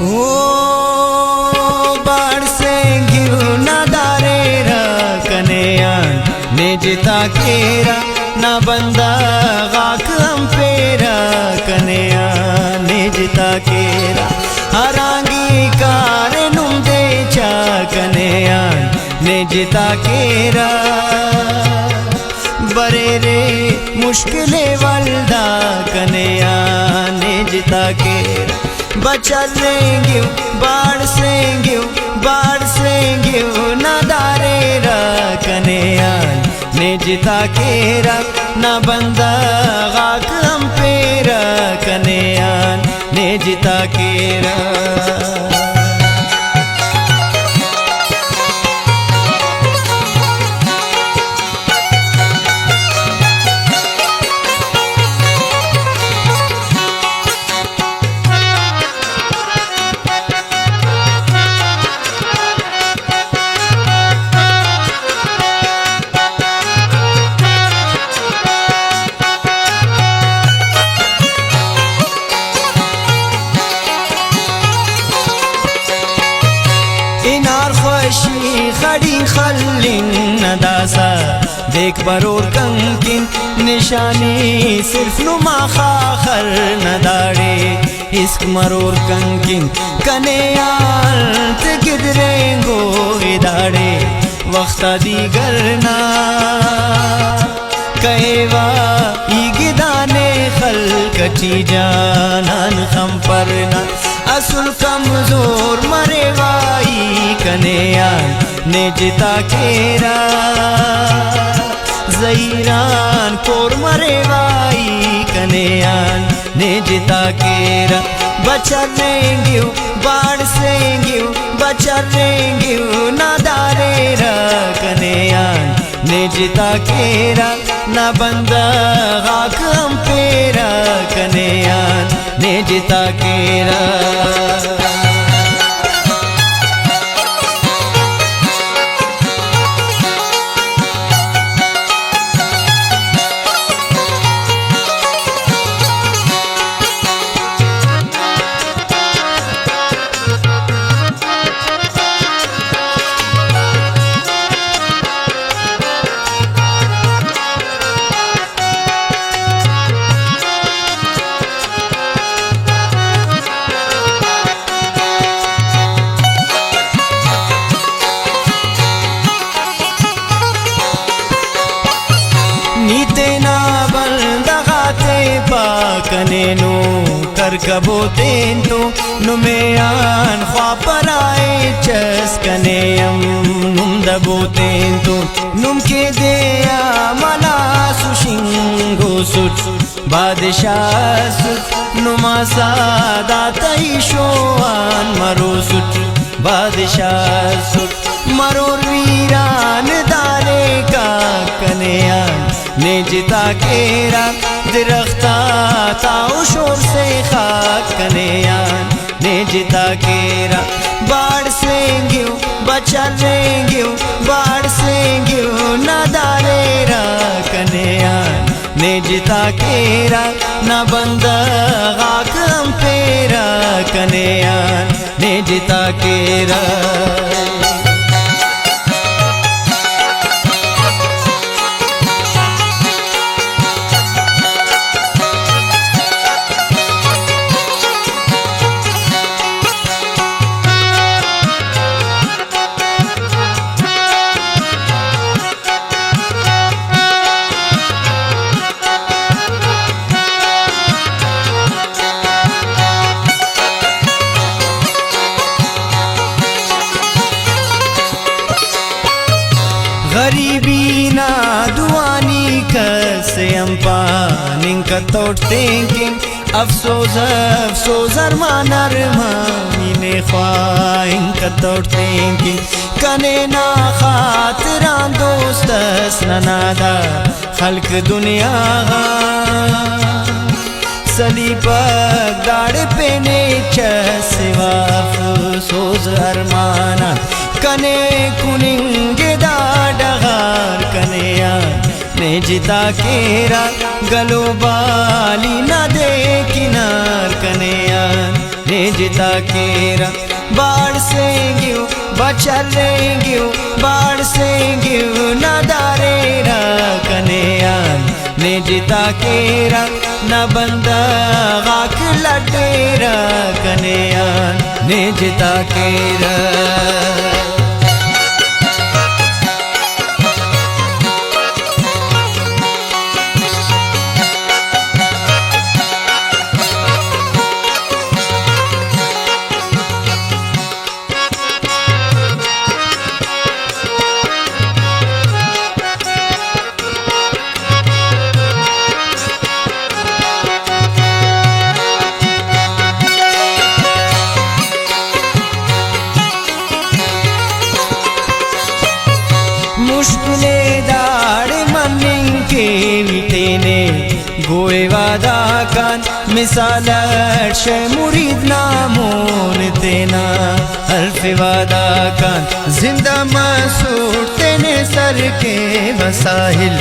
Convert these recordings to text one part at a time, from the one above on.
ओ बाढ़ से गिर न दारेरा कनेयान ने जिता केरा ना बंदा गाक हम पेरा कनेयान ने जिता केरा हरांगी कार नुम दे चा कनेयान ने जिता केरा बरे रे मुश्किले वल्दा कनेयान ने जिता केरा बचल रेंगे बाढ़ सेंगे ना दारेरा कनेयान ने जिता केरा ना बंदा गाक हम पेरा कनेयान ने जिता केरा खड़ी खलिन नदासा देख बरोर कंकिन निशानी सिर्फ नुमा खाखर नदाड़े इश्क मरोर कंकिन कनेयान ते गिदरेंगो इदाड़े वक्त दीगर ना कहेवा ईगिदाने खल कटी जानन खम परना असुल कमजोर मरेवाई कनेयान ने जिता केरा ज़हीरान कोर मरेवाई कनेयान ने जिता केरा बचलेंगे ना दारेरा कनेयान ने जिता केरा ना बंदा गाक हम पेरा कनेयान ने जिता केरा कनेनो कर कबो तेन तो नुमेयान ख्वापर आए चस कनेयम नुम दबो तेन तो नुम के देया मला सुशिंगो सुट बादशाह सुट नुमा सादा तई शोआन मरो सुट बादशाह सुट मरोर वीरान दारे का कनेयान ने जिता केरा दरख्ता ताऊ शोर से खाक कनेयान ने जिता केरा बाढ़ सेंगे बाढ़ सेंगे ना दारेरा कनेयान ने जिता केरा ना बंदा गाक हम पेरा कनेयान ने जिता केरा गरीबी ना दुआनी कसे अम्पानिंग कतोट थिंकिंग अफसोस अरमानर मामीने ख्वाहिंग कतोट थिंकिंग कने ना खातिरान दोस्तस ननादा खल्क दुनिया सलीपक दाड़ पेने चसिवा अफसोस अरमाना कने कुनिंगे दाडगार कनेयान ने जिता केरा गलो बाली ना दे किनार कनेयान निजता केरा बाढ़ से गियो बचलेंगियो बाढ़ से गियो नदारेरा कनेयान निजता केरा न बंदा गाक लटेरा कनेयान निजता केरा मुश्किले दाड़ मनिंग के वितेने गोए वादा कान मिसाल शे मुरीद नामोन तेना अल्फ वादा कान जिंदा मसूर तेने सर के मसाहिल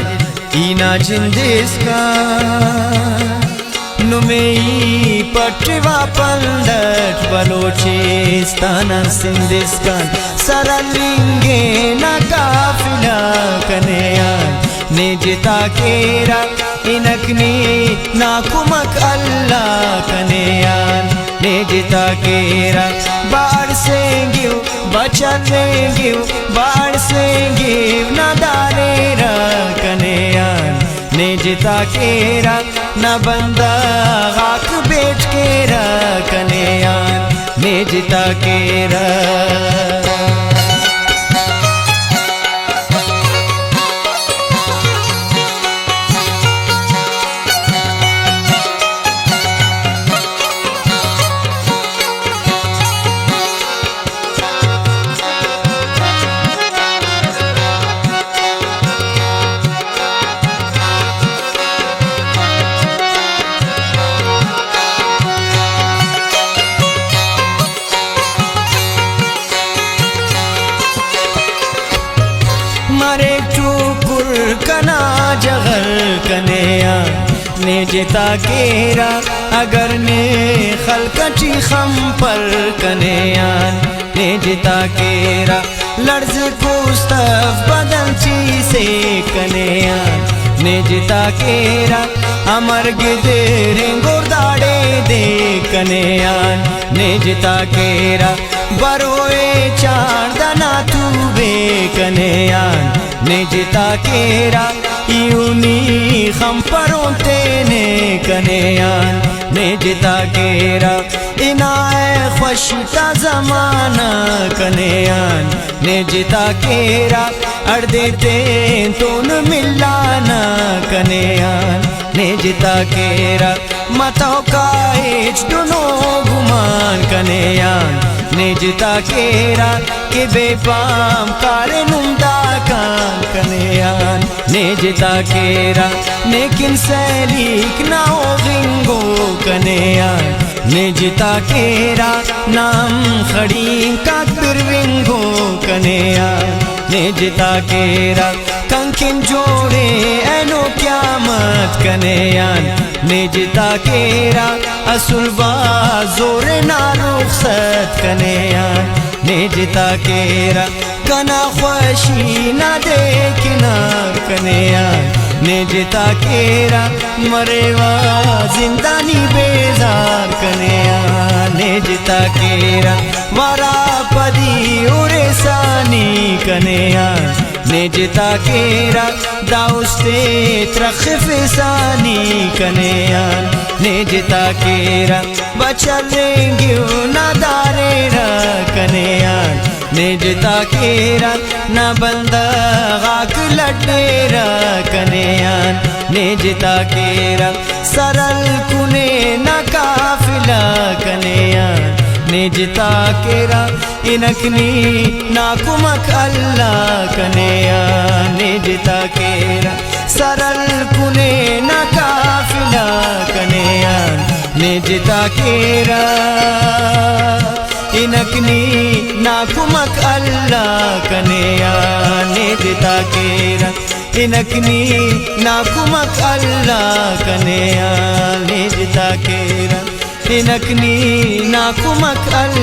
इना जिंदिस का नुमेई पटवा पंदट बलोचिस्तान सिंधिस्तान सरलिंगे न काफिला कनेयान निजता केरा इनकनी नाकुमक अल्लाह कनेयान निजता केरा बाढ़ से गियो बचलेंगियो बाढ़ से गिव न दारेरा कनेयान निजता केरा न बंदा गाक बेच केरा कनेयान निजता केरा मरे टुकुर कना जगर कनेया निजता केरा अगर ने खलकची खम पर कनेयान निजता केरा लर्ज कुस्तफ बदल ची से कनेयान निजता केरा अमर गिदरे गोरदाड़े दे कनेयान निजता केरा बरोए चांदना तू बे कनेयान निजता केरा यूनी खम परों तेने कनेयान निजता केरा इनाए खुशता जमाना कनेयान निजता केरा अर्देते तोन मिलाना कनेयान निजता केरा मतों का एच दोनों गुमान कनेयान निजता केरा के बेपाम कारे नुमदा कान कनेयान निजता केरा लेकिन सैलिक ना हो गिंगो कनेयान निजता केरा नाम खड़ी का बिरविंगो कनेयान निजता केरा कंकिन जोड़े एनो क्यामत कनेयान निजता केरा असुलवा जोर ना रुखसत कनेयान निजता केरा कना ख्वाशी ना देखना कनेयान निजता केरा मरेवा जिंदानी बेजार कनेयान निजता केरा वारा पदी उरे सानी कनेयान निजता केरा दाउस्ते त्रखफ सानी कनेयान निजता केरा बचलेंगे ना दारेरा कनेयान निजता केरा ना बंदा गाक लटेरा कनेयान निजता केरा सरल कुने ना काफिला कनेयान निजता केरा इनकनी नाकुमक अल्लाह कनेयान निजता केरा सरल कुने ना काफिला कनेयान निजता केरा इनकनी नाकुमक अल्लाह कनेयान निजता केरा इनकनी नाकुमक अल्लाह कनेयान निजता केरा inakni nakumak Allah